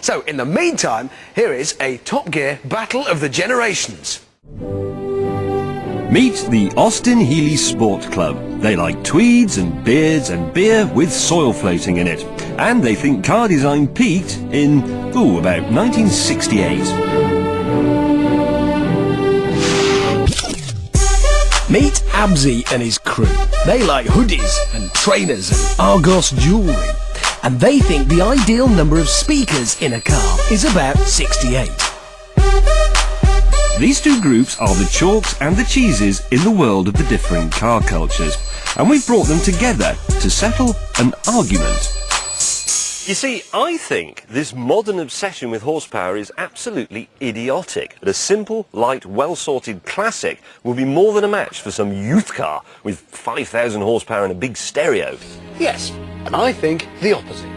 So, in the meantime, here is a Top Gear Battle of the Generations. Meet the Austin Healey Sport Club. They like tweeds and beards and beer with soil floating in it. And they think car design peaked in, about 1968. Meet Abzi and his crew. They like hoodies and trainers and Argos jewellery. And they think the ideal number of speakers in a car is about 68. These two groups are the chalks and the cheeses in the world of the different car cultures. And we've brought them together to settle an argument. You see, I think this modern obsession with horsepower is absolutely idiotic. But a simple, light, well-sorted classic will be more than a match for some youth car with 5,000 horsepower and a big stereo. Yes, and I think the opposite.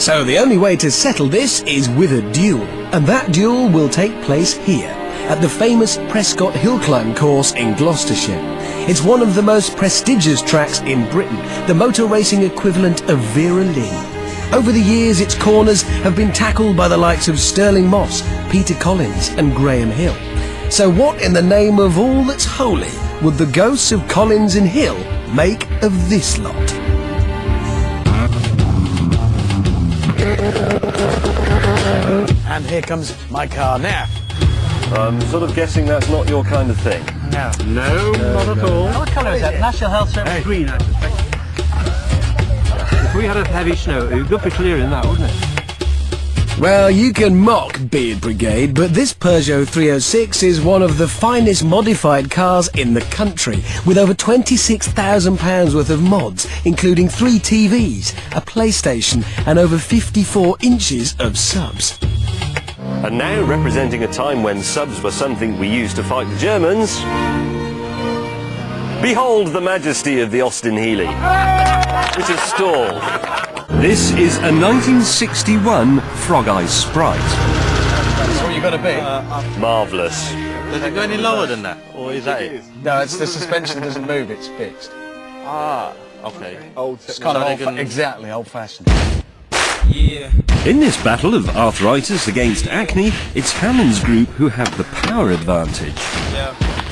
So the only way to settle this is with a duel, and that duel will take place here, at the famous Prescott Hill Climb course in Gloucestershire. It's one of the most prestigious tracks in Britain, the motor racing equivalent of Vera Lee. Over the years, its corners have been tackled by the likes of Sterling Moss, Peter Collins and Graham Hill. So what in the name of all that's holy would the ghosts of Collins and Hill make of this lot? And here comes my car now. I'm sort of guessing that's not your kind of thing. No, not at all. What colour is that? National Health Service green, I suspect. If we had a heavy snow, it would be clear in that, wouldn't it? Well, you can mock Beard Brigade, but this Peugeot 306 is one of the finest modified cars in the country, with over £26,000 worth of mods, including 3 TVs, a PlayStation, and over 54 inches of subs. And now, representing a time when subs were something we used to fight the Germans, behold the majesty of the Austin Healey. Mrs. Stall. This is a 1961 Frog Eye Sprite. That's what you got to be. Marvellous. Does it go any lower than that, or is that it? No, it's the suspension doesn't move, it's fixed. Ah, okay. It's kind of exactly old-fashioned. Yeah. In this battle of arthritis against acne, it's Hammond's group who have the power advantage.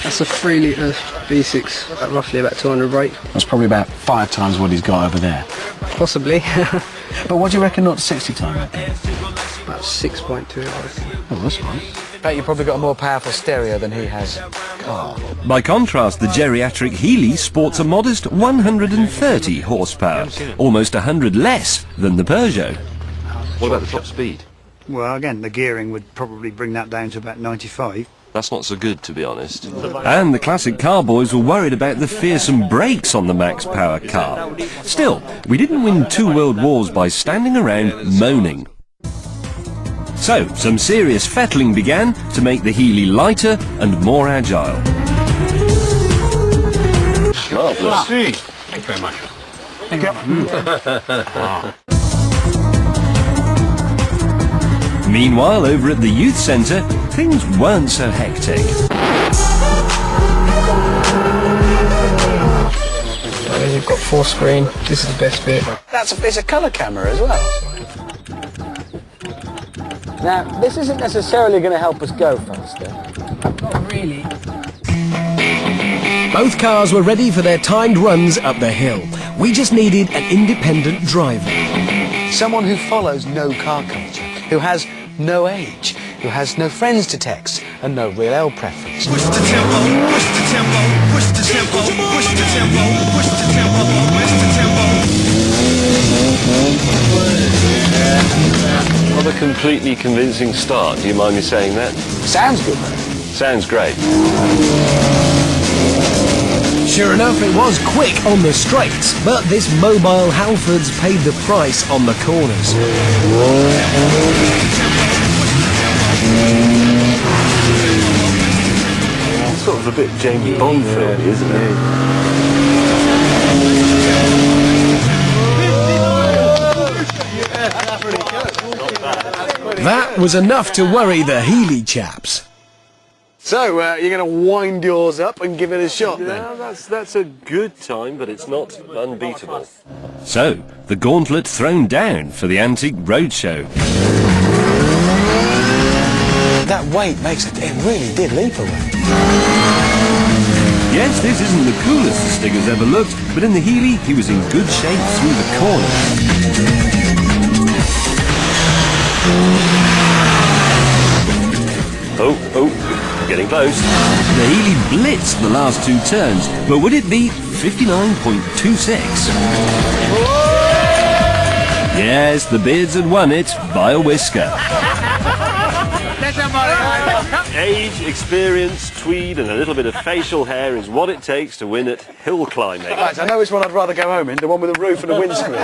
That's a 3 litre V6 at roughly about 200 brake. That's probably about 5 times what he's got over there. Possibly. But what do you reckon 0-60 time? About 6.2 I reckon. Oh, that's right. Bet you probably got a more powerful stereo than he has. By contrast, the geriatric Healey sports a modest 130 horsepower, almost 100 less than the Peugeot. What about the top speed? Well, again, the gearing would probably bring that down to about 95. That's not so good, to be honest. And the classic car boys were worried about the fearsome brakes on the Max Power car. Still, we didn't win 2 world wars by standing around moaning. So, some serious fettling began to make the Healey lighter and more agile. Marvellous. Thank you very much. Meanwhile, over at the youth centre, things weren't so hectic. You've got 4 screen. This is the best bit. It's a colour camera as well. Now, this isn't necessarily going to help us go faster. Not really. Both cars were ready for their timed runs up the hill. We just needed an independent driver. Someone who follows no car culture, who has no age, who has no friends to text, and no real L preference. Push the tempo, push the tempo, push the tempo, push the tempo, push the tempo, push the tempo. Not a completely convincing start, do you mind me saying that? Sounds good, though. Sounds great. Sure enough, it was quick on the straights, but this mobile Halfords paid the price on the corners. Sort of a bit James Bond filmy, isn't it? That was enough to worry the Healey chaps. So, you're going to wind yours up and give it a shot then? Yeah, that's a good time, but it's not unbeatable. So, the gauntlet thrown down for the Antique Roadshow. That weight makes it really did leap away. Yes, this isn't the coolest the Stigger's ever looked, but in the Healey, he was in good shape through the corner. Oh, getting close. The Healey blitzed the last two turns, but would it be 59.26? Yes, the Beards had won it by a whisker. Age, experience, tweed and a little bit of facial hair is what it takes to win at hill climbing. Right, I know which one I'd rather go home in, the one with the roof and the windscreen.